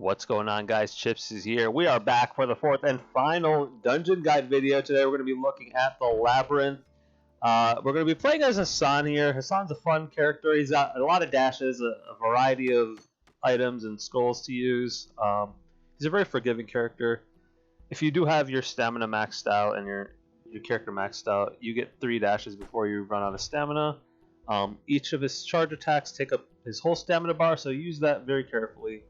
What's going on, guys? Chips is here. We are back for the fourth and final dungeon guide video. Today we're going to be looking at the Labyrinth. We're going to be playing as Hassan here. Hassan's a fun character. He's got a lot of dashes, a variety of items and skulls to use. He's a very forgiving character. If you do have your stamina maxed out and your character maxed out, you get 3 dashes before you run out of stamina. Each of his charge attacks take up his whole stamina bar, so use that very carefully.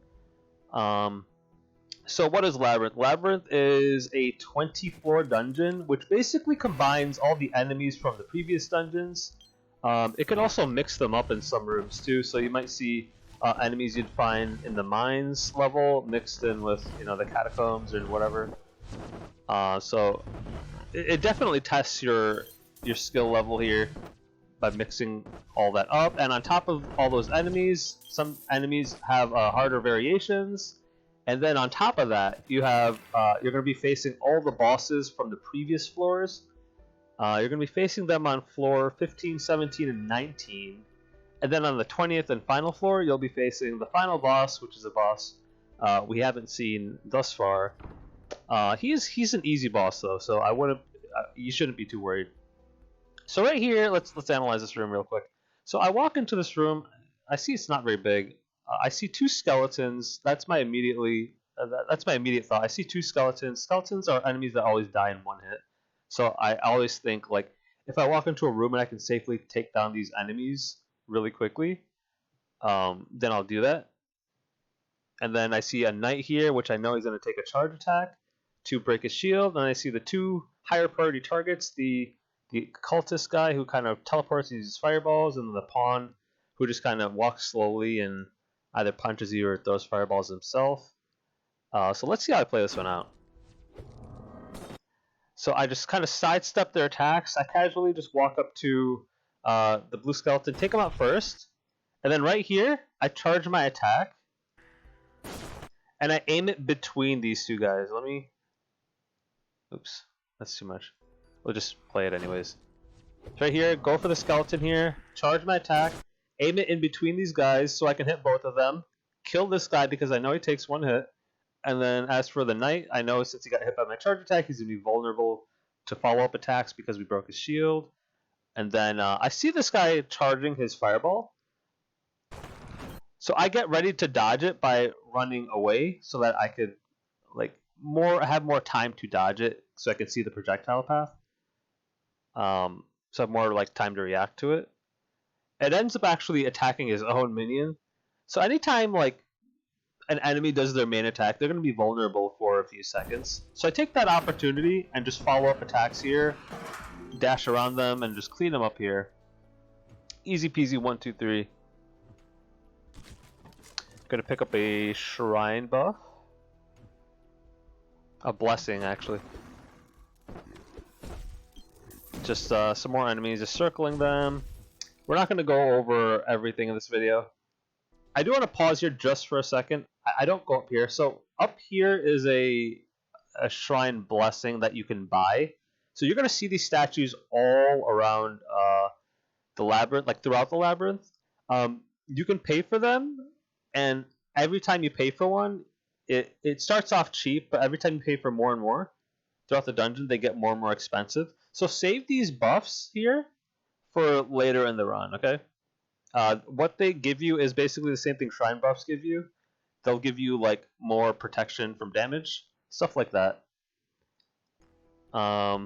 So what is Labyrinth? Labyrinth is a 20-floor dungeon, which basically combines all the enemies from the previous dungeons. It can also mix them up in some rooms too, so you might see enemies you'd find in the mines level mixed in with, the catacombs or whatever. So it definitely tests your skill level here by mixing all that up. And on top of all those enemies, some enemies have harder variations. And then on top of that, you have you're going to be facing all the bosses from the previous floors. You're going to be facing them on floor 15, 17, and 19. And then on the 20th and final floor, you'll be facing the final boss, which is a boss we haven't seen thus far. He's an easy boss though, so you shouldn't be too worried. So right here, let's analyze this room real quick. So I walk into this room. I see it's not very big. I see 2 skeletons. That's my immediate thought. I see 2 skeletons. Skeletons are enemies that always die in one hit. So I always think, like, if I walk into a room and I can safely take down these enemies really quickly, then I'll do that. And then I see a knight here, which I know he's going to take a charge attack to break his shield. And I see the 2 higher priority targets, the cultist guy who kind of teleports and uses fireballs, and the pawn who just kind of walks slowly and either punches you or throws fireballs himself. So let's see how I play this one out. So I just kind of sidestep their attacks. I casually just walk up to the blue skeleton, take him out first, and then right here, I charge my attack, and I aim it between these 2 guys. Oops, that's too much. We'll just play it anyways. So right here, go for the skeleton here, charge my attack, aim it in between these guys so I can hit both of them, kill this guy because I know he takes 1 hit, and then as for the knight, I know since he got hit by my charge attack, he's going to be vulnerable to follow-up attacks because we broke his shield. And then I see this guy charging his fireball, so I get ready to dodge it by running away so that I could have more time to dodge it so I can see the projectile path. So I have more time to react to it. It ends up actually attacking his own minion. So anytime an enemy does their main attack, they're going to be vulnerable for a few seconds. So I take that opportunity and just follow up attacks here, dash around them, and just clean them up here. Easy peasy, 1, 2, 3. Gonna pick up a shrine buff. A blessing, actually. Just some more enemies, just circling them. We're not going to go over everything in this video. I do want to pause here just for a second. I don't go up here. So up here is a shrine blessing that you can buy. So you're going to see these statues all around the labyrinth, throughout the labyrinth. You can pay for them, and every time you pay for one, it starts off cheap, but every time you pay for more and more throughout the dungeon, they get more and more expensive. So save these buffs here for later in the run, okay? What they give you is basically the same thing shrine buffs give you. They'll give you more protection from damage, stuff like that. They'll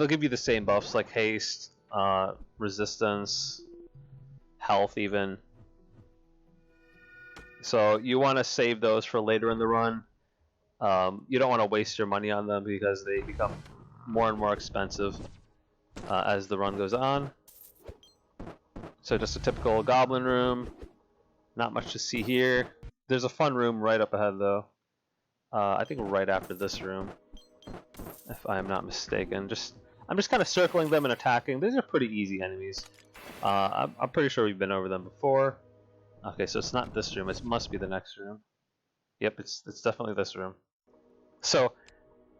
give you the same buffs like haste, resistance, health even. So you want to save those for later in the run. You don't want to waste your money on them because they become more and more expensive as the run goes on. So just a typical goblin room. Not much to see here. There's a fun room right up ahead though. I think right after this room, if I am not mistaken. I'm just kind of circling them and attacking. These are pretty easy enemies. I'm pretty sure we've been over them before. Okay, so it's not this room. It must be the next room. Yep, it's definitely this room. So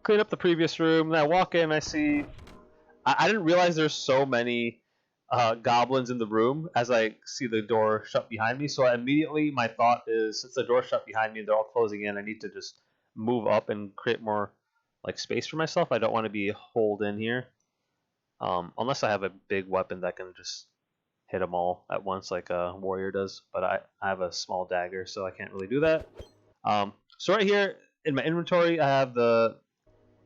clean up the previous room. Then I walk in. I see. I didn't realize there's so many goblins in the room as I see the door shut behind me. So immediately my thought is, since the door shut behind me and they're all closing in, I need to just move up and create more like space for myself. I don't want to be holed in here, unless I have a big weapon that can just hit them all at once like a warrior does. But I have a small dagger, so I can't really do that. So right here in my inventory, I have the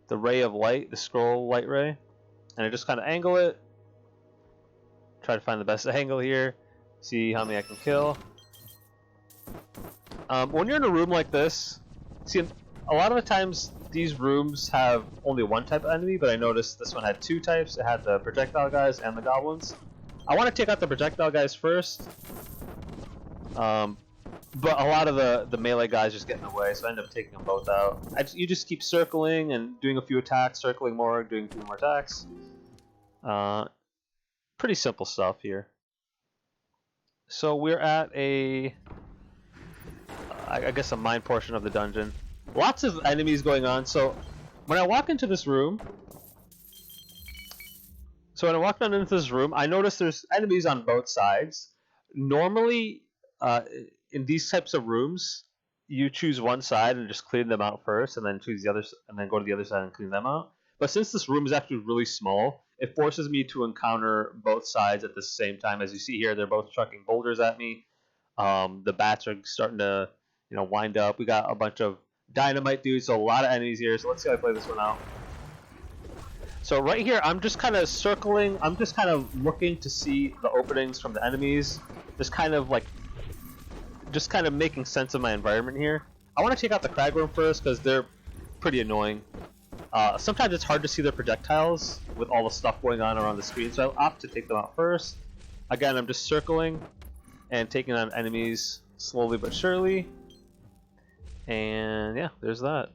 ray of light, the scroll light ray, and I just kind of angle it. Try to find the best angle here. See how many I can kill. When you're in a room like this, see, a lot of the times these rooms have only one type of enemy, but I noticed this one had two types. It had the projectile guys and the goblins. I want to take out the projectile guys first, but a lot of the melee guys just get in the way, so I end up taking them both out. You just keep circling and doing a few attacks, circling more, doing a few more attacks. Pretty simple stuff here. So we're at I guess a mine portion of the dungeon. Lots of enemies going on. So when I walk into this room, I notice there's enemies on both sides. Normally, in these types of rooms, you choose one side and just clean them out first, and then choose the other, and then go to the other side and clean them out. But since this room is actually really small, it forces me to encounter both sides at the same time. As you see here, they're both chucking boulders at me. The bats are starting to, wind up. We got a bunch of dynamite dudes, so a lot of enemies here. So let's see how I play this one out. So right here, I'm just kind of circling. I'm just kind of looking to see the openings from the enemies. Just kind of making sense of my environment here. I want to take out the crag worm first because they're pretty annoying. Sometimes it's hard to see their projectiles with all the stuff going on around the screen, so I opt to take them out first. Again, I'm just circling and taking on enemies slowly but surely. And yeah, there's that.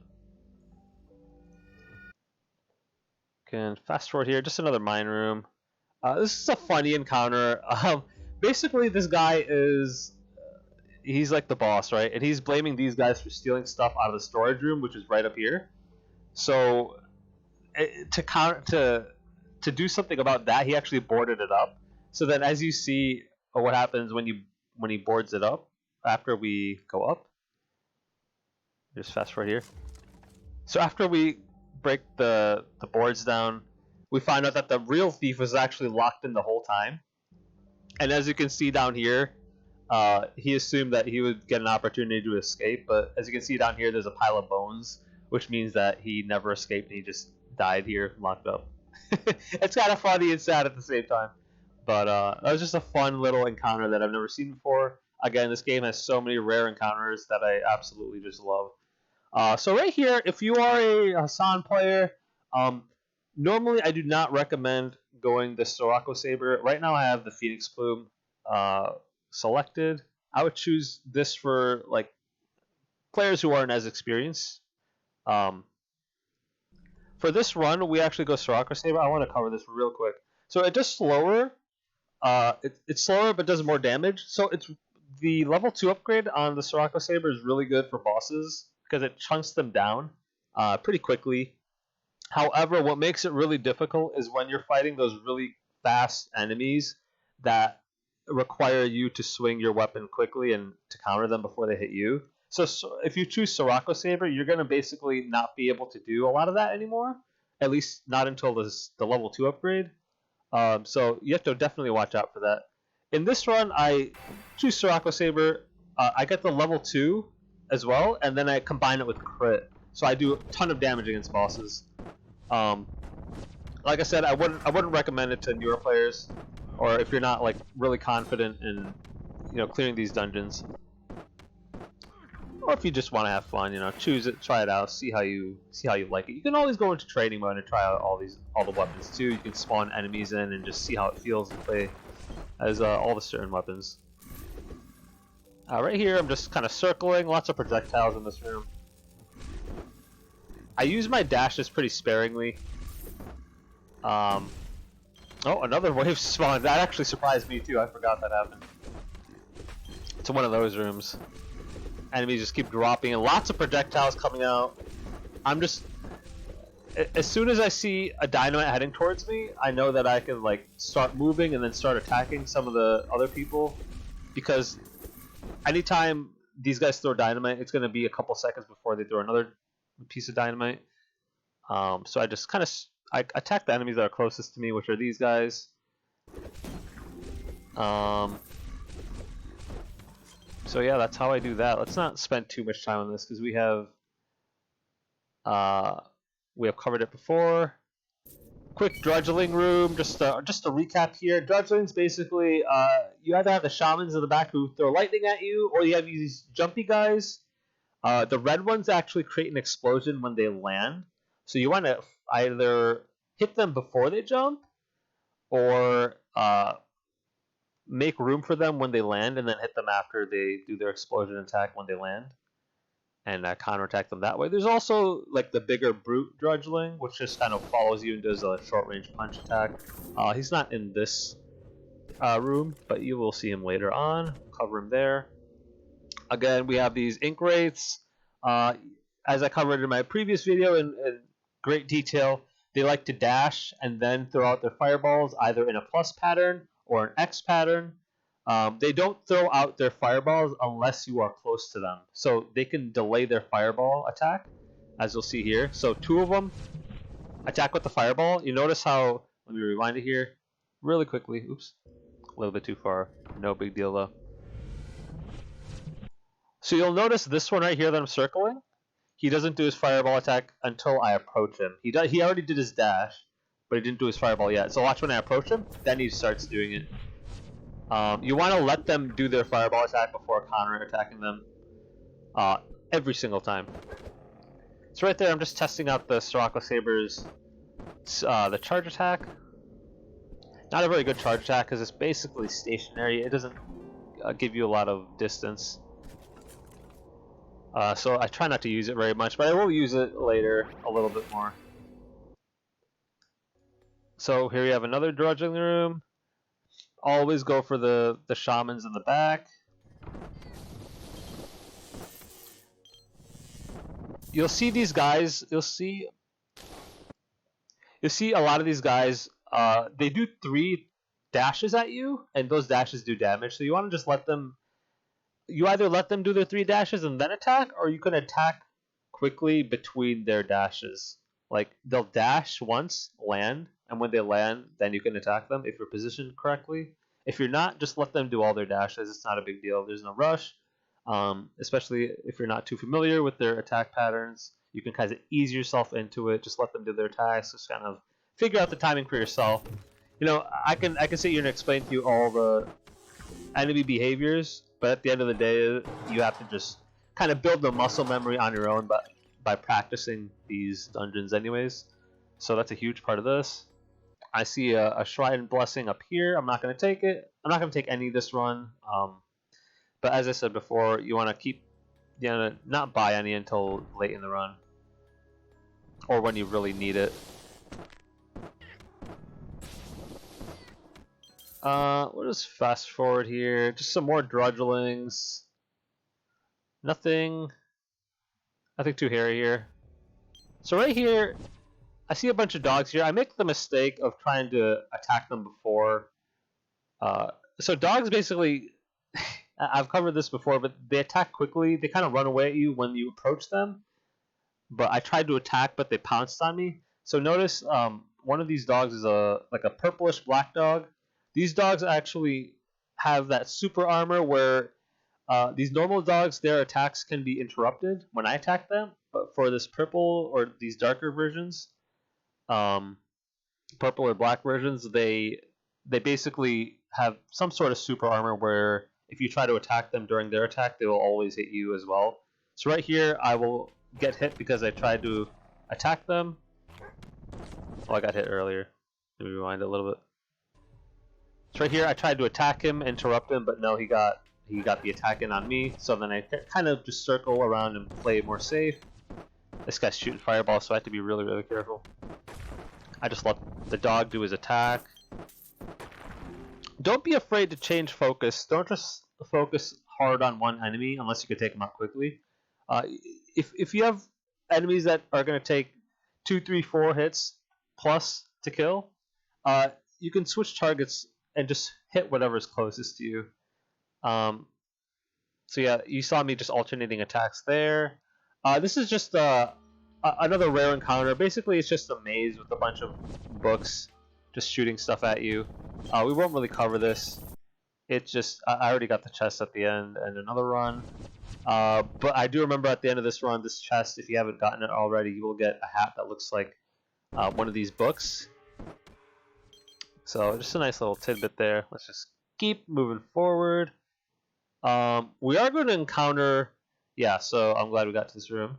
Can fast forward here, just another mine room. This is a funny encounter. Basically, this guy he's like the boss, right? And he's blaming these guys for stealing stuff out of the storage room, which is right up here. So to do something about that, he actually boarded it up. So then, as you see, what happens when he boards it up after we go up. Just fast forward here. So after we break the boards down, we find out that the real thief was actually locked in the whole time. And as you can see down here, he assumed that he would get an opportunity to escape, but as you can see down here, there's a pile of bones, which means that he never escaped and he just died here, locked up. It's kind of funny and sad at the same time. But that was just a fun little encounter that I've never seen before. Again, this game has so many rare encounters that I absolutely just love. So right here, if you are a Hassan player, normally I do not recommend going the Sirocco Saber. Right now I have the Phoenix Plume selected. I would choose this for like players who aren't as experienced. For this run, we actually go Sirocco Saber. I want to cover this real quick. So it does slower. It's slower, but does more damage. So it's the level 2 upgrade on the Sirocco Saber is really good for bosses because it chunks them down pretty quickly. However, what makes it really difficult is when you're fighting those really fast enemies that require you to swing your weapon quickly and to counter them before they hit you. So if you choose Sirocco Saber, you're going to basically not be able to do a lot of that anymore, at least not until the level 2 upgrade. So you have to definitely watch out for that. In this run, I choose Sirocco Saber. I get the level 2 as well, and then I combine it with crit. So I do a ton of damage against bosses. Like I said, I wouldn't recommend it to newer players, or if you're not like really confident in clearing these dungeons, or if you just want to have fun, choose it, try it out, see how you like it. You can always go into training mode and try out all the weapons too. You can spawn enemies in and just see how it feels to play as all the certain weapons. Right here, I'm just kind of circling. Lots of projectiles in this room. I use my dashes pretty sparingly. Oh, another wave spawned. That actually surprised me too. I forgot that happened. It's one of those rooms. Enemies just keep dropping and lots of projectiles coming out. I'm just as soon as I see a dynamite heading towards me, I know that I can like start moving and then start attacking some of the other people, because anytime these guys throw dynamite, it's going to be a couple seconds before they throw another piece of dynamite. So I just kind of I attack the enemies that are closest to me, which are these guys. So yeah, that's how I do that. Let's not spend too much time on this because we have covered it before. Quick drudgling room. Just to recap here. Drudgling's basically you either have the shamans in the back who throw lightning at you, or you have these jumpy guys. The red ones actually create an explosion when they land, so you want to either hit them before they jump, or make room for them when they land, and then hit them after they do their explosion attack when they land, and counterattack them that way. There's also like the bigger brute drudgling, which just kind of follows you and does a short-range punch attack. He's not in this room, but you will see him later on. Cover him there. Again, we have these ink wraiths. As I covered in my previous video in great detail, they like to dash and then throw out their fireballs either in a plus pattern or an X pattern. They don't throw out their fireballs unless you are close to them. So they can delay their fireball attack, as you'll see here. So two of them attack with the fireball. You notice how, let me rewind it here really quickly. Oops, a little bit too far. No big deal though. So you'll notice this one right here that I'm circling, he doesn't do his fireball attack until I approach him. He already did his dash, but he didn't do his fireball yet. So watch when I approach him, then he starts doing it. You want to let them do their fireball attack before counter-attacking them every single time. So right there, I'm just testing out the Sirocco Saber's the charge attack. Not a very good charge attack because it's basically stationary. It doesn't give you a lot of distance. So I try not to use it very much, but I will use it later a little bit more. So here we have another drudging room. Always go for the shamans in the back. You'll see these guys. You'll see a lot of these guys. They do 3 dashes at you, and those dashes do damage. So you want to just let them. You either let them do their 3 dashes and then attack, or you can attack quickly between their dashes. Like, they'll dash once, land, and when they land, then you can attack them if you're positioned correctly. If you're not, just let them do all their dashes. It's not a big deal. There's no rush, especially if you're not too familiar with their attack patterns. You can kind of ease yourself into it. Just let them do their attacks. Just kind of figure out the timing for yourself. You know, I can sit here and explain to you all the enemy behaviors, but at the end of the day, you have to just kind of build the muscle memory on your own by practicing these dungeons anyways. So that's a huge part of this. I see a Shrine Blessing up here. I'm not going to take it. I'm not going to take any this run. But as I said before, you want to not buy any until late in the run, or when you really need it. We'll just fast forward here. Just some more drudglings. Nothing too hairy here. So right here, I see a bunch of dogs here. I make the mistake of trying to attack them before. So dogs basically, I've covered this before, but they attack quickly. They kind of run away at you when you approach them. But I tried to attack, but they pounced on me. So notice one of these dogs is like a purplish black dog. These dogs actually have that super armor where these normal dogs, their attacks can be interrupted when I attack them. But for this purple or these darker versions, purple or black versions, they basically have some sort of super armor where if you try to attack them during their attack, they will always hit you as well. So right here, I will get hit because I tried to attack them. Oh, I got hit earlier. Let me rewind it a little bit. So right here, I tried to attack him, interrupt him, but no, he got the attack in on me. So then I kind of just circle around and play more safe. This guy's shooting fireballs, so I have to be really, really careful. I just let the dog do his attack. Don't be afraid to change focus. Don't just focus hard on one enemy unless you can take them out quickly. If you have enemies that are going to take 2, 3, 4 hits plus to kill, you can switch targets and just hit whatever's closest to you. So yeah, you saw me just alternating attacks there. This is just another rare encounter. Basically, it's just a maze with a bunch of books just shooting stuff at you. We won't really cover this. It's just, I already got the chest at the end and another run. But I do remember at the end of this run, this chest, if you haven't gotten it already, you will get a hat that looks like one of these books. So just a nice little tidbit there. Let's just keep moving forward. We are going to encounter... Yeah, so I'm glad we got to this room.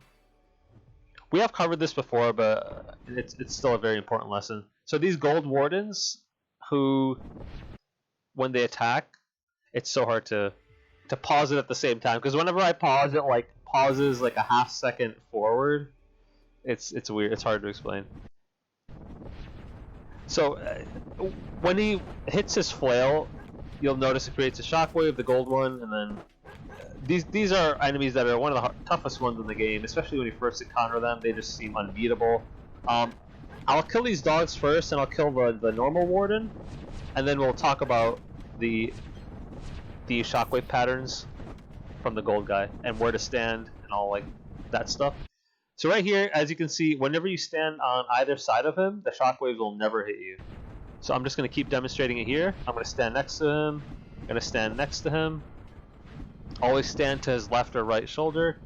We have covered this before, but it's still a very important lesson. So these gold wardens, who, when they attack, it's so hard to pause it at the same time, because whenever I pause, it like pauses like a half second forward. It's weird. It's hard to explain. So when he hits his flail, you'll notice it creates a shockwave, the gold one, and then these are enemies that are one of the toughest ones in the game, especially when you first encounter them. They just seem unbeatable. I'll kill these dogs first, and I'll kill the normal warden, and then we'll talk about the shockwave patterns from the gold guy and where to stand and all like that stuff. So right here, as you can see, whenever you stand on either side of him, the shockwaves will never hit you. So I'm just going to keep demonstrating it here. I'm going to stand next to him. I'm going to stand next to him. Always stand to his left or right shoulder.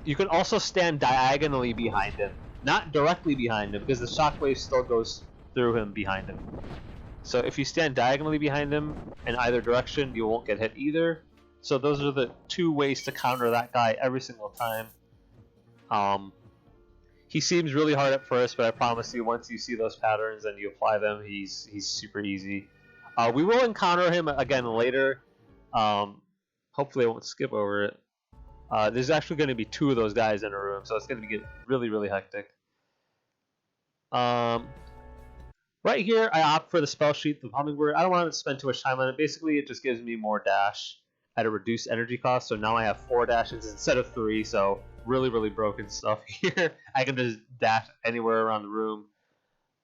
You can also stand diagonally behind him. Not directly behind him, because the shockwave still goes through him behind him. So if you stand diagonally behind him in either direction, you won't get hit either. So those are the two ways to counter that guy every single time. He seems really hard at first, but I promise you, once you see those patterns and you apply them, he's super easy. We will encounter him again later. Hopefully I won't skip over it. There's actually going to be 2 of those guys in a room, so it's going to get really, really hectic. Right here, I opt for the spell sheet, the hummingbird. I don't want to spend too much time on it. Basically, it just gives me more dash at a reduced energy cost, so now I have 4 dashes instead of 3, so really, really broken stuff here. I can just dash anywhere around the room.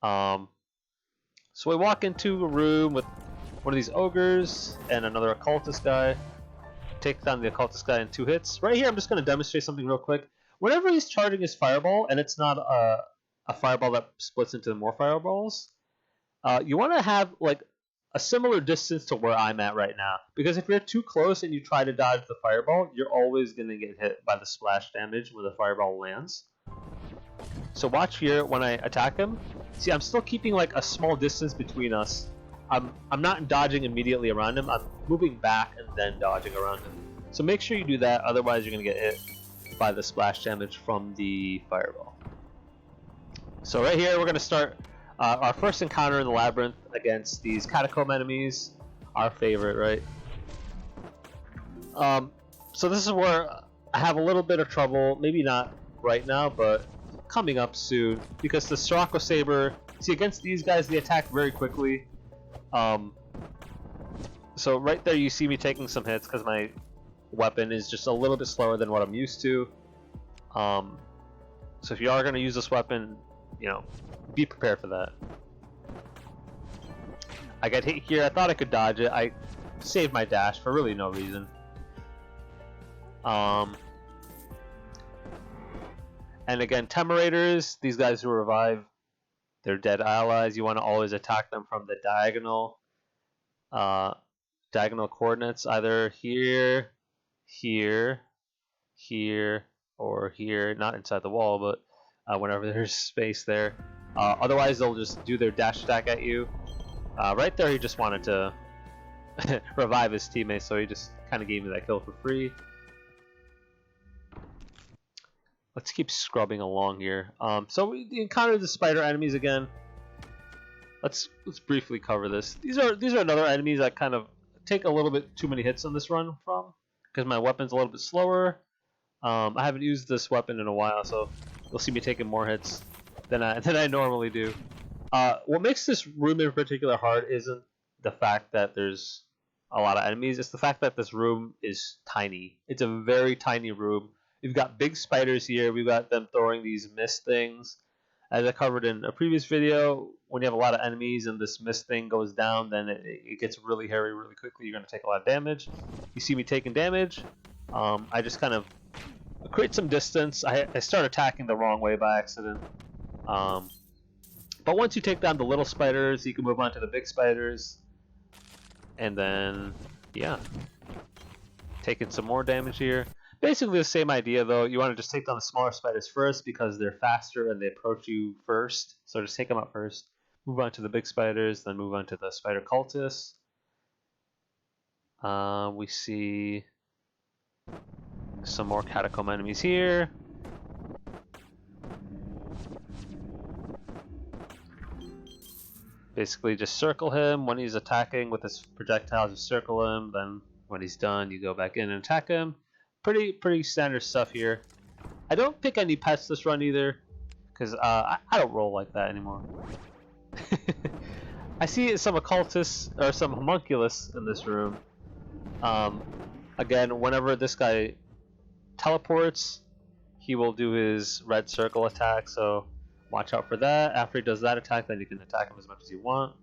So we walk into a room with one of these ogres and another occultist guy. Take down the occultist guy in 2 hits. Right here, I'm just going to demonstrate something real quick. Whenever he's charging his fireball, and it's not a fireball that splits into more fireballs, you want to have like a similar distance to where I'm at right now. Because if you're too close and you try to dodge the fireball, you're always going to get hit by the splash damage when the fireball lands. So watch here when I attack him. See, I'm still keeping like a small distance between us. I'm not dodging immediately around him. I'm moving back and then dodging around him. So make sure you do that, otherwise you're going to get hit by the splash damage from the fireball. So right here, we're going to start our first encounter in the Labyrinth against these catacomb enemies. Our favorite, right? So this is where I have a little bit of trouble. Maybe not right now, but coming up soon. Because the Sirocco Saber, see, against these guys, they attack very quickly. So right there you see me taking some hits because my weapon is just a little bit slower than what I'm used to. So if you are going to use this weapon, you know, be prepared for that. I got hit here. I thought I could dodge it. I saved my dash for really no reason. And again, Temerators, these guys who revive their dead allies, you want to always attack them from the diagonal coordinates, either here, here, here, or here. Not inside the wall, but whenever there's space there. Otherwise, they'll just do their dash attack at you. Right there, he just wanted to revive his teammate, so he just kind of gave me that kill for free. Let's keep scrubbing along here. So we encountered the spider enemies again. Let's briefly cover this. These are another enemies I kind of take a little bit too many hits on this run from, because my weapon's a little bit slower. I haven't used this weapon in a while, so you'll see me taking more hits than I normally do. What makes this room in particular hard isn't the fact that there's a lot of enemies. It's the fact that this room is tiny. It's a very tiny room. We've got big spiders here. We've got them throwing these mist things. As I covered in a previous video, when you have a lot of enemies and this mist thing goes down, then it gets really hairy really quickly. You're going to take a lot of damage. You see me taking damage. I just kind of create some distance. I start attacking the wrong way by accident. But once you take down the little spiders, you can move on to the big spiders. And then, yeah, taking some more damage here. Basically the same idea though. You want to just take down the smaller spiders first because they're faster and they approach you first. So just take them out first. Move on to the big spiders, then move on to the spider cultists. We see some more catacomb enemies here. Basically just circle him when he's attacking with his projectiles. You circle him, then when he's done you go back in and attack him. Pretty standard stuff here. I don't pick any pets this run either, because I don't roll like that anymore. I see some occultists or some homunculus in this room. Again, whenever this guy teleports, he will do his red circle attack, so watch out for that. After he does that attack, then you can attack him as much as you want.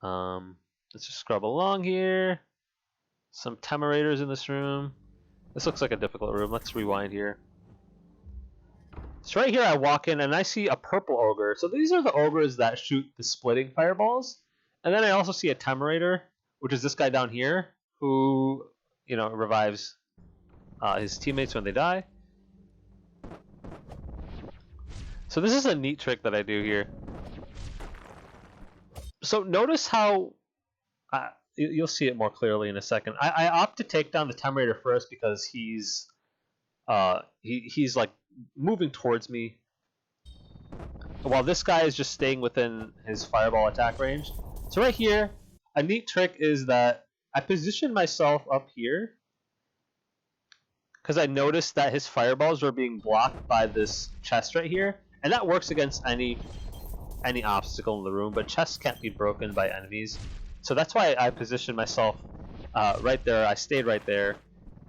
Let's just scrub along here. Some temerators in this room. This looks like a difficult room. Let's rewind here. So right here I walk in and I see a purple ogre. So these are the ogres that shoot the splitting fireballs. And then I also see a temerator, which is this guy down here, who, you know, revives his teammates when they die. So this is a neat trick that I do here. So notice how you'll see it more clearly in a second. I opt to take down the temerator first because he's like moving towards me, while this guy is just staying within his fireball attack range. So right here, a neat trick is that I position myself up here because I noticed that his fireballs were being blocked by this chest right here, and that works against any obstacle in the room, but chests can't be broken by enemies. So that's why I positioned myself right there. I stayed right there,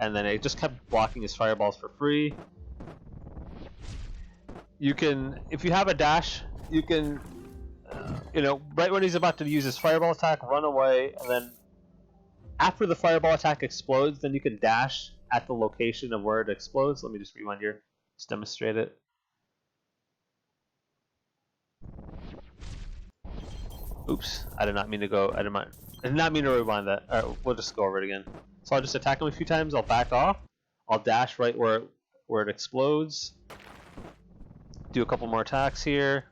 and then I just kept blocking his fireballs for free. You can, if you have a dash, you can, you know, right when he's about to use his fireball attack, run away, and then after the fireball attack explodes, then you can dash at the location of where it explodes. Let me just rewind here, just demonstrate it. Oops, I did not mean to go. I did not mean to rewind that. All right, we'll just go over it again. So I'll just attack him a few times. I'll back off. I'll dash right where it explodes. Do a couple more attacks here.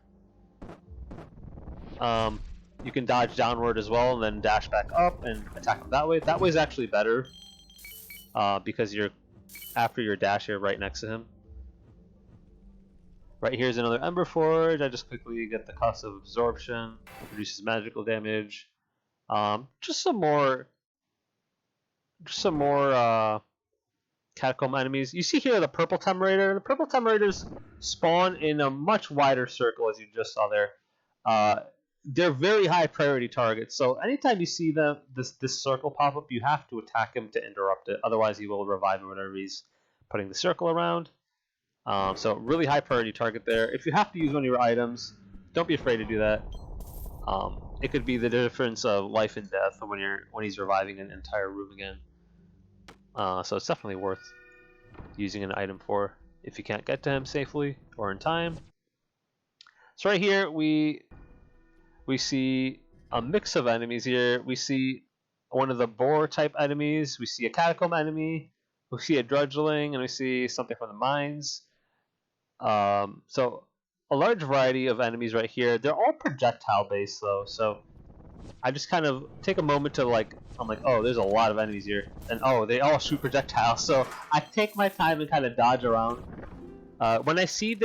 You can dodge downward as well, and then dash back up and attack him that way. That way is actually better because after your dash, you're right next to him. Right here's another Ember Forge. I just quickly get the cost of absorption. It reduces magical damage. Just some more catacomb enemies. You see here the purple temerator. The purple temerators spawn in a much wider circle, as you just saw there. They're very high priority targets. So anytime you see this circle pop up, you have to attack him to interrupt it. Otherwise, he will revive him whenever he's putting the circle around. So really high priority target there. If you have to use one of your items, don't be afraid to do that. It could be the difference of life and death when he's reviving an entire room again. So it's definitely worth using an item for if you can't get to him safely or in time. So right here we see a mix of enemies here. We see one of the boar type enemies. We see a catacomb enemy. We see a drudgeling, and we see something from the mines. So a large variety of enemies right here. They're all projectile based though, so I just kind of take a moment to I'm like, oh, there's a lot of enemies here, and oh, they all shoot projectiles. So I take my time and kind of dodge around. When I see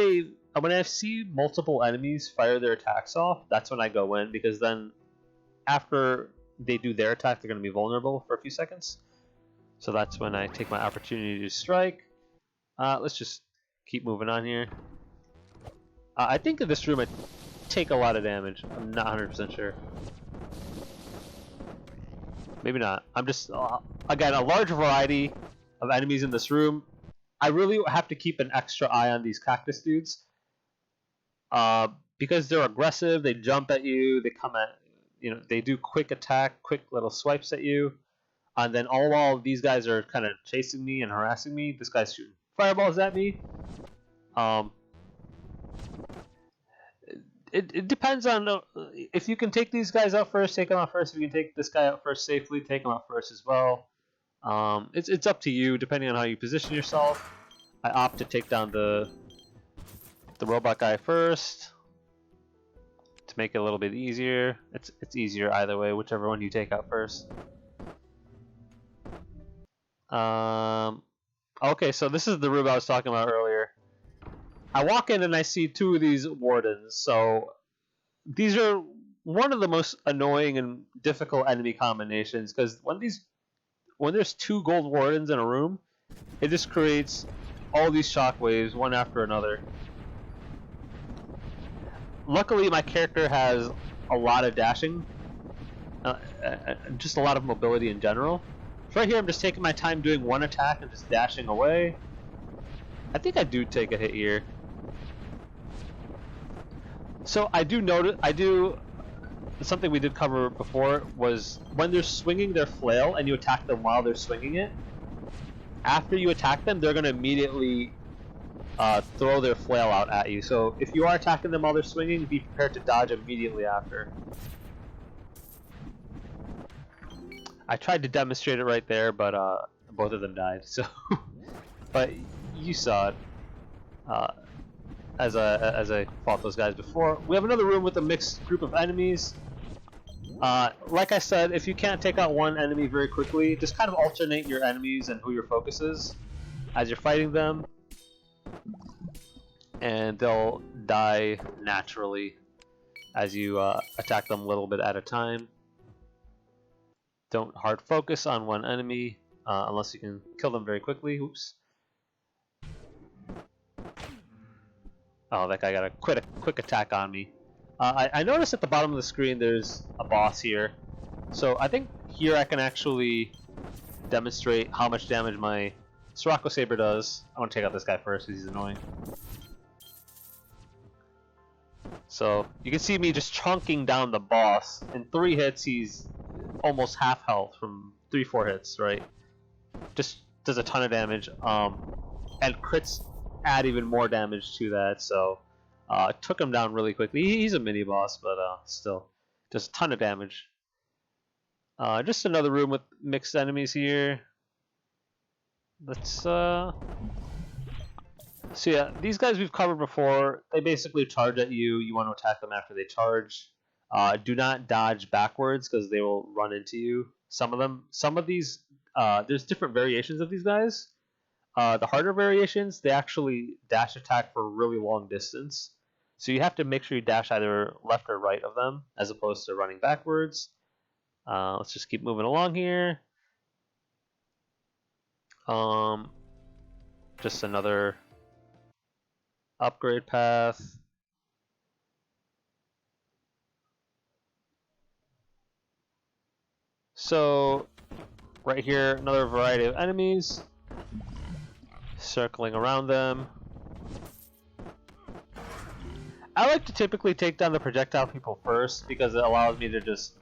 multiple enemies fire their attacks off, that's when I go in, because then after they do their attack, they're going to be vulnerable for a few seconds. So that's when I take my opportunity to strike. Let's just keep moving on here. I think in this room I take a lot of damage. I'm not 100% sure. Maybe not. I'm just, again, a large variety of enemies in this room. I really have to keep an extra eye on these cactus dudes. Because they're aggressive, they jump at you, they come at, they do quick attack, quick little swipes at you, and then all while these guys are kind of chasing me and harassing me, this guy's shooting fireballs at me. It depends on if you can take these guys out first, take them out first. If you can take this guy out first safely, take him out first as well. It's up to you depending on how you position yourself. I opt to take down the robot guy first to make it a little bit easier. It's easier either way, whichever one you take out first. Okay, so this is the room I was talking about earlier. I walk in and I see two of these wardens. So these are one of the most annoying and difficult enemy combinations, because when there's two gold wardens in a room, it just creates all these shockwaves one after another. Luckily, my character has a lot of dashing, just a lot of mobility in general. So right here, I'm just taking my time doing one attack and just dashing away. I think I do take a hit here. So I do notice, something we did cover before was when they're swinging their flail and you attack them while they're swinging it, after you attack them, they're going to immediately throw their flail out at you. So if you are attacking them while they're swinging, be prepared to dodge immediately after. I tried to demonstrate it right there, but both of them died. So, but you saw it. As I fought those guys before. We have another room with a mixed group of enemies. Like I said, if you can't take out one enemy very quickly, just kind of alternate your enemies and who your focus is as you're fighting them, and they'll die naturally as you attack them a little bit at a time. Don't hard focus on one enemy unless you can kill them very quickly. Oops. Oh, that guy got a quick attack on me. I noticed at the bottom of the screen there's a boss here. So I think here I can actually demonstrate how much damage my Sirocco Saber does. I want to take out this guy first because he's annoying. So you can see me just chunking down the boss. In 3 hits, he's almost half health from 3-4 hits, right? Just does a ton of damage. And crits add even more damage to that, so took him down really quickly. He's a mini boss, but still does a ton of damage. Just another room with mixed enemies here. Let's so yeah, these guys we've covered before. They basically charge at you. You want to attack them after they charge. Do not dodge backwards because they will run into you. Some of these, there's different variations of these guys. The harder variations, they actually dash attack for a really long distance. So you have to make sure you dash either left or right of them, as opposed to running backwards. Let's just keep moving along here. Just another upgrade path. So, right here, another variety of enemies. Circling around them. I like to typically take down the projectile people first because it allows me to just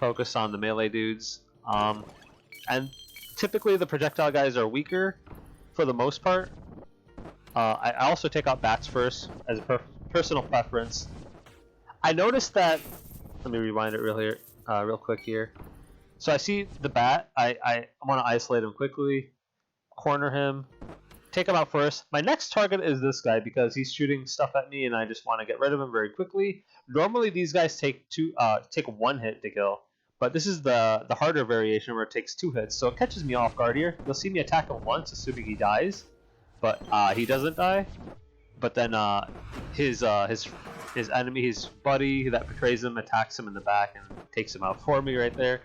focus on the melee dudes. And typically the projectile guys are weaker for the most part. I also take out bats first as a personal preference. I noticed that. Let me rewind it real quick here. So I see the bat. I want to isolate him quickly, corner him. Take him out first. My next target is this guy because he's shooting stuff at me and I just want to get rid of him very quickly. Normally these guys take 1 hit to kill, but this is the harder variation where it takes 2 hits, so it catches me off guard here. You'll see me attack him once, assuming he dies, but he doesn't die. But then his enemy, his buddy that betrays him, attacks him in the back and takes him out for me right there.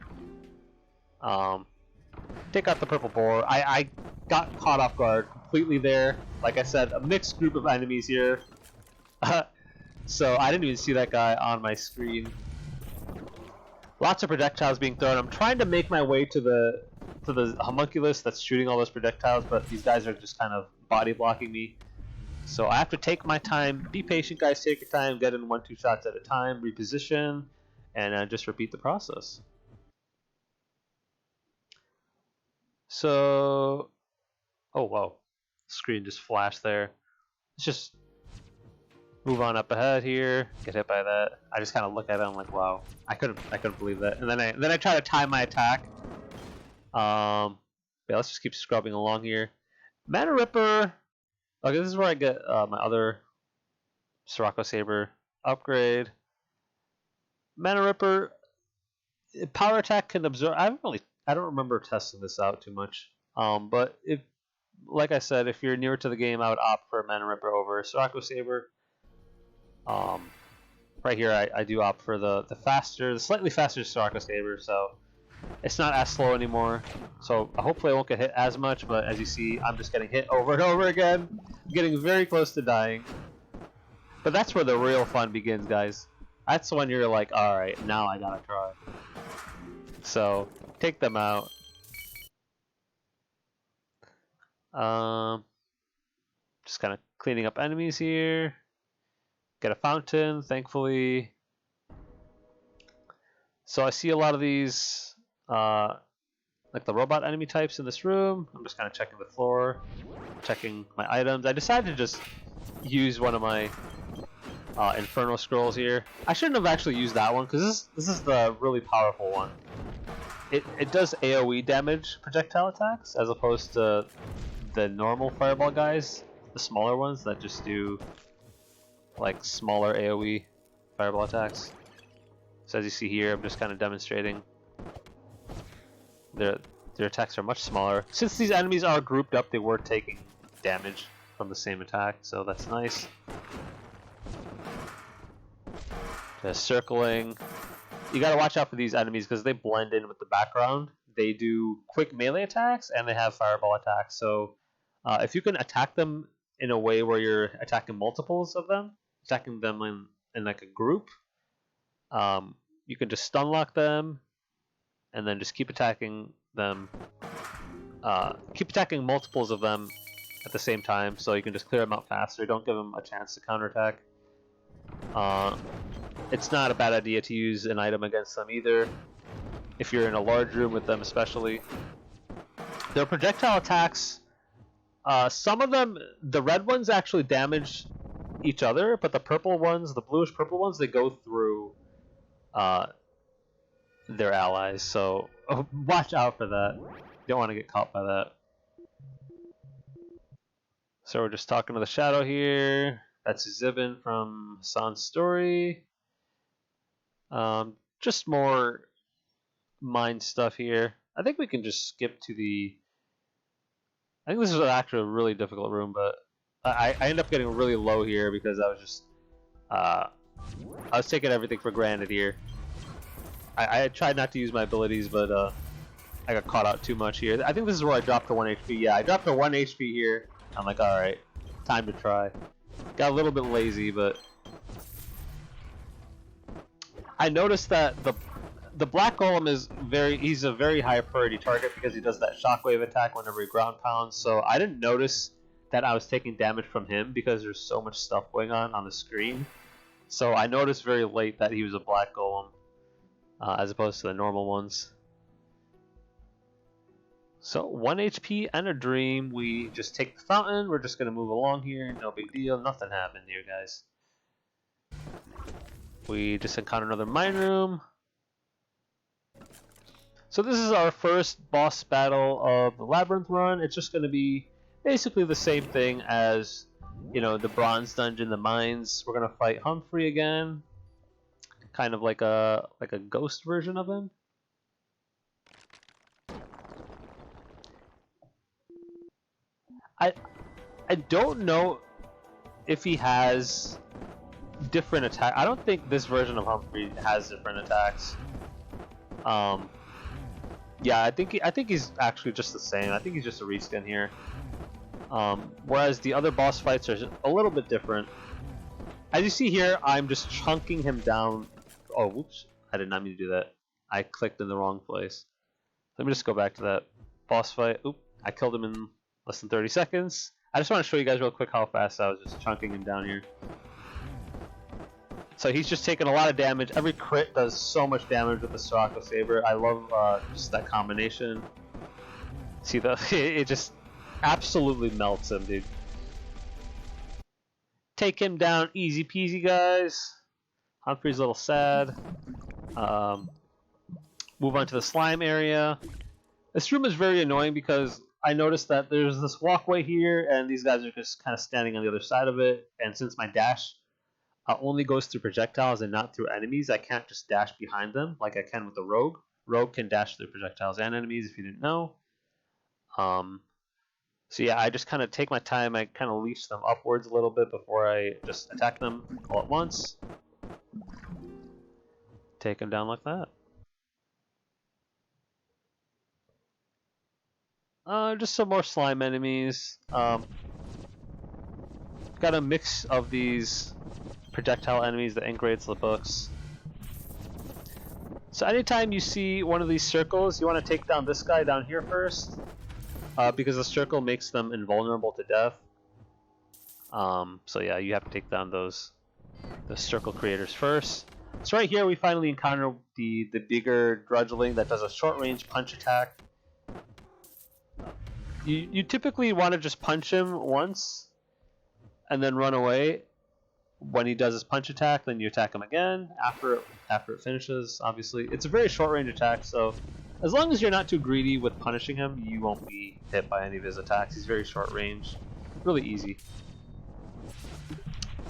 Take out the purple boar. I got caught off guard completely there. Like I said, a mixed group of enemies here. So I didn't even see that guy on my screen. Lots of projectiles being thrown. I'm trying to make my way to the homunculus that's shooting all those projectiles, but these guys are just kind of body blocking me. So I have to take my time. Be patient, guys. Take your time. Get in 1-2 shots at a time. Reposition, and just repeat the process. So, oh wow, screen just flashed there. Let's just move on up ahead here. Get hit by that. I just kind of look at it. I'm like, wow, I couldn't believe that. And then I try to time my attack. Yeah, let's just keep scrubbing along here. Mana Ripper. Okay, this is where I get my other Sirocco Saber upgrade. Mana Ripper. Power attack can absorb. I don't remember testing this out too much. But if, like I said, if you're newer to the game, I would opt for Mana Ripper over Sirocco Saber. Right here, I do opt for the slightly faster Sirocco Saber, so it's not as slow anymore. So hopefully I won't get hit as much, but as you see, I'm just getting hit over and over again. I'm getting very close to dying. But that's where the real fun begins, guys. That's when you're like, alright, now I gotta try. So, take them out. Just kind of cleaning up enemies here. Get a fountain, thankfully. So I see a lot of these, like the robot enemy types in this room. I'm just kind of checking the floor, checking my items. I decided to just use one of my Infernal Scrolls here. I shouldn't have actually used that one because this is the really powerful one. It does AoE damage projectile attacks as opposed to the normal fireball guys, the smaller ones that just do like smaller AoE fireball attacks. So as you see here, I'm just kind of demonstrating their attacks are much smaller. Since these enemies are grouped up, they were taking damage from the same attack, so that's nice. Just circling. You gotta watch out for these enemies because they blend in with the background. They do quick melee attacks and they have fireball attacks. So if you can attack them in a way where you're attacking multiples of them, attacking them in like a group, you can just stun lock them and then just keep attacking them. Keep attacking multiples of them at the same time, so you can just clear them out faster. Don't give them a chance to counterattack. It's not a bad idea to use an item against them either, if you're in a large room with them especially. Their projectile attacks, some of them, the red ones actually damage each other, but the purple ones, the bluish purple ones, they go through their allies, so watch out for that. You don't want to get caught by that. So we're just talking to the shadow here. That's Zibin from Hassan's story. Just more mind stuff here. I think we can just skip to the... I think this is actually a really difficult room, but I end up getting really low here because I was just... I was taking everything for granted here. I tried not to use my abilities, but I got caught out too much here. I think this is where I dropped to 1 HP. Yeah, I dropped to 1 HP here. I'm like, alright, time to try. Got a little bit lazy, but... I noticed that the Black Golem is he's a very high priority target because he does that shockwave attack whenever he ground pounds, so I didn't notice that I was taking damage from him because there's so much stuff going on the screen. So I noticed very late that he was a Black Golem, as opposed to the normal ones. So 1 HP and a dream. We just take the fountain. We're just gonna move along here. No big deal. Nothing happened here, guys. We just encounter another mine room. So this is our first boss battle of the Labyrinth run. It's just gonna be basically the same thing as, you know, the bronze dungeon, the mines. We're gonna fight Humphrey again, kind of like a ghost version of him. I don't know if he has different attack. I don't think this version of Humphrey has different attacks. Yeah, I think he's actually just the same. I think he's just a reskin here. Whereas the other boss fights are a little bit different. As you see here, I'm just chunking him down. Oh, whoops. I did not mean to do that. I clicked in the wrong place. Let me just go back to that boss fight. Oop, I killed him in less than 30 seconds. I just want to show you guys real quick how fast I was just chunking him down here. So he's just taking a lot of damage. Every crit does so much damage with the Sirocco Saber. I love just that combination. See, it just absolutely melts him, dude. Take him down easy peasy, guys. Humphrey's a little sad. Move on to the slime area. This room is very annoying because I noticed that there's this walkway here, and these guys are just kind of standing on the other side of it. And since my dash only goes through projectiles and not through enemies, I can't just dash behind them like I can with the rogue. Rogue can dash through projectiles and enemies, if you didn't know. So yeah, I just kind of take my time. I kind of leash them upwards a little bit before I just attack them all at once. Take them down like that. Just some more slime enemies. Got a mix of these projectile enemies that integrates the books. So anytime you see one of these circles, you want to take down this guy down here first, because the circle makes them invulnerable to death. So yeah, you have to take down the circle creators first. So right here we finally encounter the bigger Drudgeling that does a short range punch attack. You typically want to just punch him once and then run away. When he does his punch attack, then you attack him again after it finishes. Obviously, it's a very short range attack, so as long as you're not too greedy with punishing him, you won't be hit by any of his attacks. He's very short range, really easy.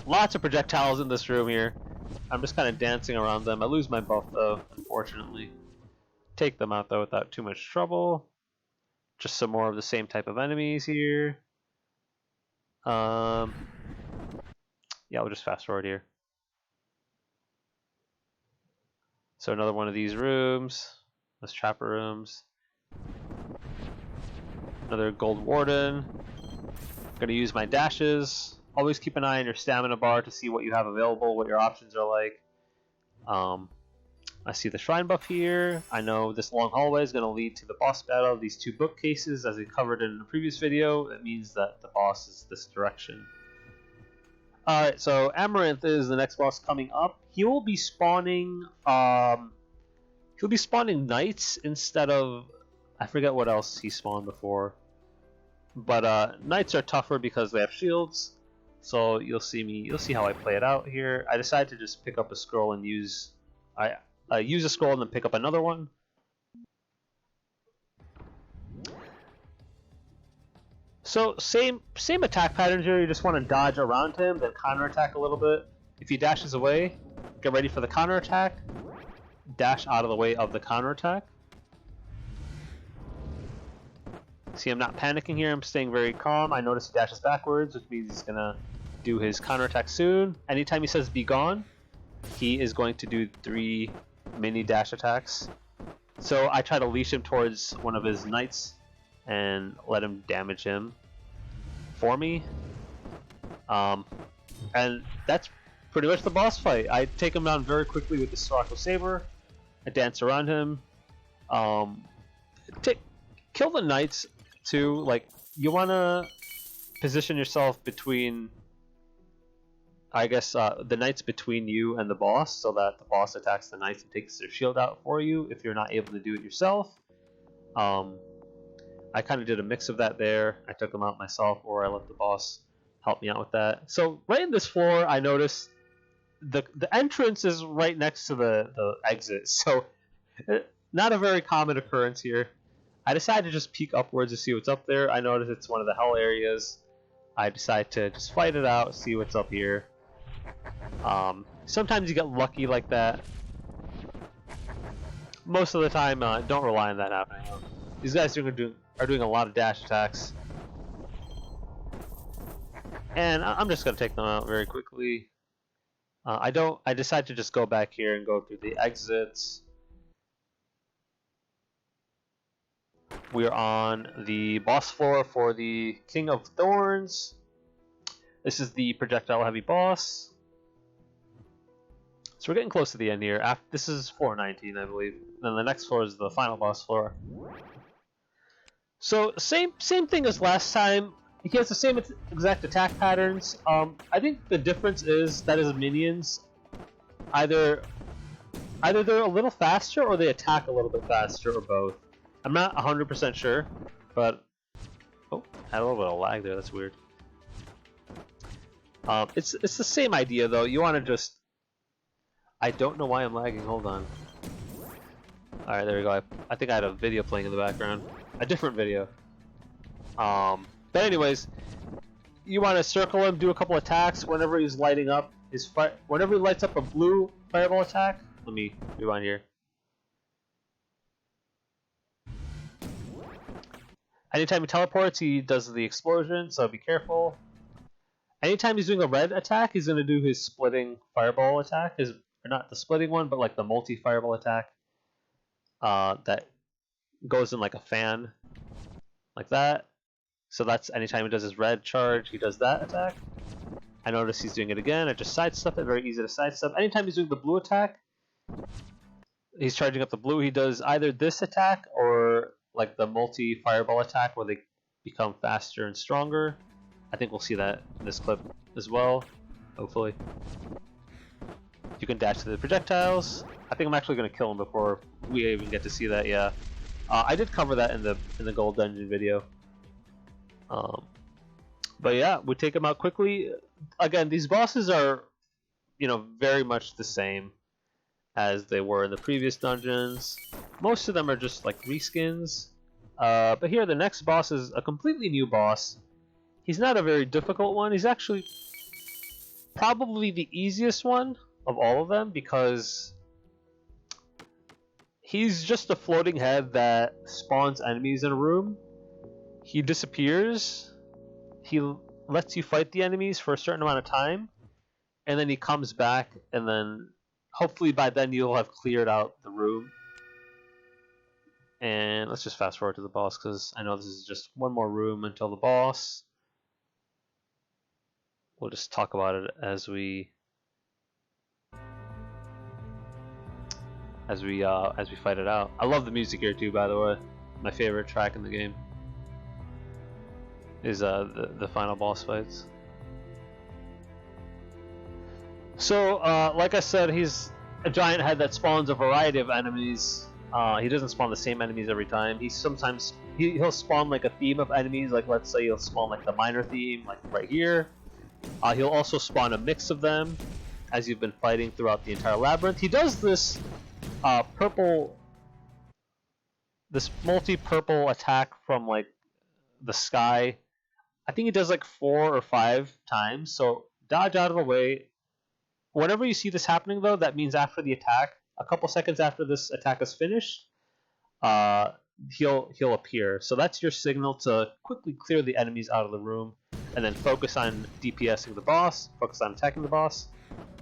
Lots of projectiles in this room here. I'm just kind of dancing around them. I lose my buff though, unfortunately. Take them out though without too much trouble. Just some more of the same type of enemies here. Yeah, we'll just fast forward here. So another one of these rooms. Those trapper rooms. Another gold warden. Gonna use my dashes. Always keep an eye on your stamina bar to see what you have available, what your options are like. I see the shrine buff here. I know this long hallway is going to lead to the boss battle of these two bookcases, as I covered in the previous video. That means that the boss is this direction. Alright, so Amaranth is the next boss coming up. He will be spawning knights instead of, I forget what else he spawned before. But knights are tougher because they have shields. So you'll see how I play it out here. I decided to just pick up a scroll and use a scroll and then pick up another one. So same attack pattern here. You just want to dodge around him, then counterattack a little bit. If he dashes away, get ready for the counterattack. Dash out of the way of the counterattack. See, I'm not panicking here. I'm staying very calm. I notice he dashes backwards, which means he's gonna do his counterattack soon. Anytime he says "be gone," he is going to do 3 mini dash attacks. So I try to leash him towards one of his knights and let him damage him for me. And that's pretty much the boss fight. I take him down very quickly with the Sirocco Saber. I dance around him. Kill the knights too. Like, you want to position yourself between, I guess, the knights between you and the boss, so that the boss attacks the knights and takes their shield out for you if you're not able to do it yourself. I kind of did a mix of that there. I took them out myself, or I let the boss help me out with that. So right in this floor, I noticed the entrance is right next to the exit, so not a very common occurrence here. I decided to just peek upwards to see what's up there. I noticed it's one of the hell areas. I decide to just fight it out, see what's up here. Sometimes you get lucky like that. Most of the time, don't rely on that happening. These guys are doing a lot of dash attacks, and I'm just gonna take them out very quickly. I decide to just go back here and go through the exits. We are on the boss floor for the King of Thorns. This is the projectile heavy boss. So we're getting close to the end here. This is floor 19, I believe. Then the next floor is the final boss floor. So same thing as last time. he has the same exact attack patterns. I think the difference is that his minions either they're a little faster or they attack a little bit faster, or both. I'm not 100% sure, but oh, had a little bit of lag there. That's weird. It's the same idea though. You want to just, I don't know why I'm lagging. Hold on. All right, there we go. I think I had a video playing in the background, a different video. But anyways, you want to circle him, do a couple attacks whenever he's lighting up his whenever he lights up a blue fireball attack. Let me rewind here. Anytime he teleports, he does the explosion, so be careful. Anytime he's doing a red attack, he's going to do his splitting fireball attack. Or not the splitting one, but like the multi-fireball attack. That goes in like a fan. Like that. So that's anytime he does his red charge, he does that attack. I notice he's doing it again. I just sidestep it, very easy to sidestep. Anytime he's doing the blue attack, he's charging up the blue, he does either this attack or like the multi-fireball attack where they become faster and stronger. I think we'll see that in this clip as well, hopefully. You can dash to the projectiles. I think I'm actually going to kill him before we even get to see that, yeah. I did cover that in the gold dungeon video. But yeah, we take him out quickly. Again, these bosses are, you know, very much the same as they were in the previous dungeons. Most of them are just like reskins. But here the next boss is a completely new boss. He's not a very difficult one. He's actually probably the easiest one of all of them because he's just a floating head that spawns enemies in a room. He disappears. He lets you fight the enemies for a certain amount of time, and then he comes back, and then hopefully by then you'll have cleared out the room. And let's just fast forward to the boss because I know this is just one more room until the boss. We'll just talk about it as we fight it out. I love the music here too, by the way. My favorite track in the game is the final boss fights. So, like I said, he's a giant head that spawns a variety of enemies. He doesn't spawn the same enemies every time. He'll spawn like a theme of enemies. Like let's say he'll spawn like the minor theme, like right here. He'll also spawn a mix of them as you've been fighting throughout the entire labyrinth. He does this multi-purple attack from like the sky. I think he does like 4 or 5 times. So dodge out of the way. Whenever you see this happening though, that means after the attack, a couple seconds after this attack is finished, he'll appear. So that's your signal to quickly clear the enemies out of the room, and then focus on DPSing the boss. Focus on attacking the boss.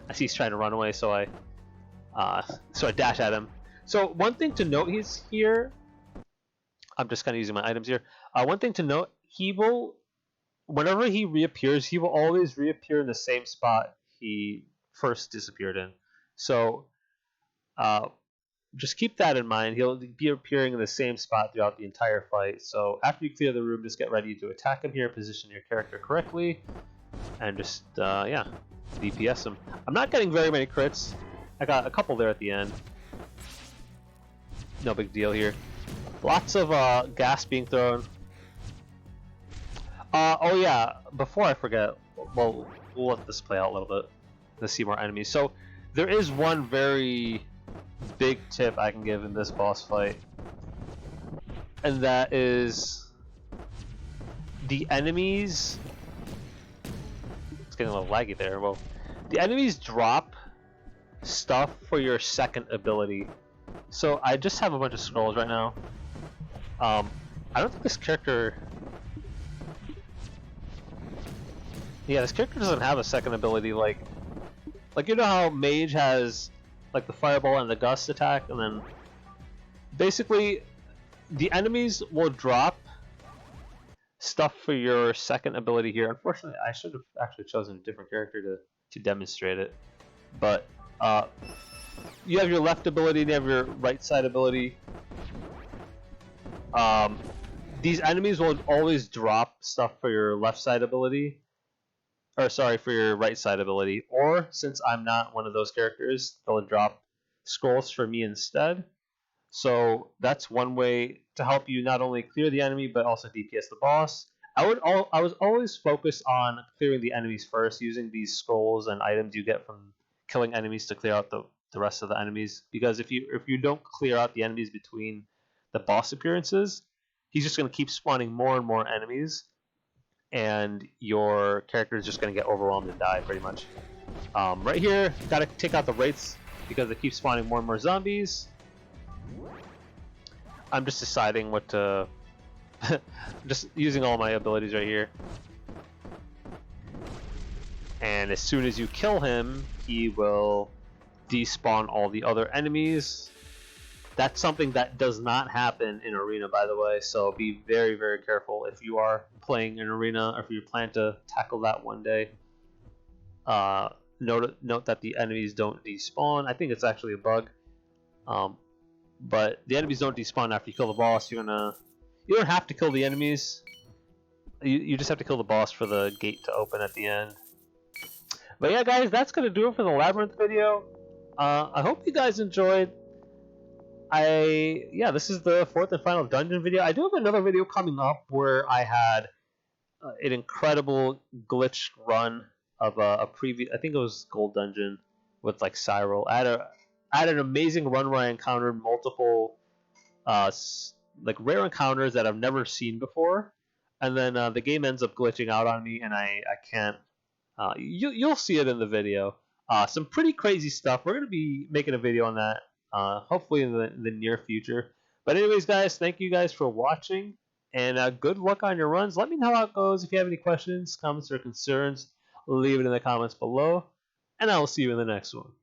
I see he's trying to run away, so I dash at him. So one thing to note is here. I'm just kind of using my items here. One thing to note: whenever he reappears, he will always reappear in the same spot he first disappeared in. So just keep that in mind. He'll be appearing in the same spot throughout the entire fight. So after you clear the room, just get ready to attack him here, position your character correctly, and just yeah, DPS him. I'm not getting very many crits. I got a couple there at the end. No big deal here. Lots of gas being thrown. Oh yeah, before I forget, well, we'll let this play out a little bit. Let's see more enemies. So there is one very big tip I can give in this boss fight, and that is the enemies. It's getting a little laggy there. Well, the enemies drop stuff for your second ability. So I just have a bunch of scrolls right now. I don't think this character. Yeah, this character doesn't have a second ability. Like you know how Mage has like the fireball and the gust attack, and then basically the enemies will drop stuff for your second ability here. Unfortunately, I should have actually chosen a different character to demonstrate it. But you have your left ability and you have your right side ability. The these enemies will always drop stuff for your left side ability, or sorry, for your right side ability. Or since I'm not one of those characters, they'll drop scrolls for me instead. So that's one way to help you not only clear the enemy but also DPS the boss. I was always focused on clearing the enemies first, using these scrolls and items you get from killing enemies to clear out the rest of the enemies. Because if you don't clear out the enemies between the boss appearances, he's just going to keep spawning more and more enemies, and your character is just going to get overwhelmed and die pretty much. Right here, got to take out the wraiths because they keep spawning more and more zombies. I'm just deciding what to... just using all my abilities right here. And as soon as you kill him, he will despawn all the other enemies. That's something that does not happen in Arena, by the way, so be very, very careful if you are playing in Arena, or if you plan to tackle that one day. Note that the enemies don't despawn. I think it's actually a bug. But the enemies don't despawn after you kill the boss. You don't have to kill the enemies. You just have to kill the boss for the gate to open at the end. But yeah, guys, that's gonna do it for the Labyrinth video. I hope you guys enjoyed. This is the 4th and final dungeon video. I do have another video coming up where I had an incredible glitch run of a previous, I think it was Gold Dungeon with like Cyril. I had an amazing run where I encountered multiple like rare encounters that I've never seen before, and then the game ends up glitching out on me, and I can't. You'll see it in the video. Some pretty crazy stuff. We're gonna be making a video on that, hopefully in the near future. But anyways, guys, thank you guys for watching, and good luck on your runs. Let me know how it goes. If you have any questions, comments, or concerns, leave it in the comments below, and I will see you in the next one.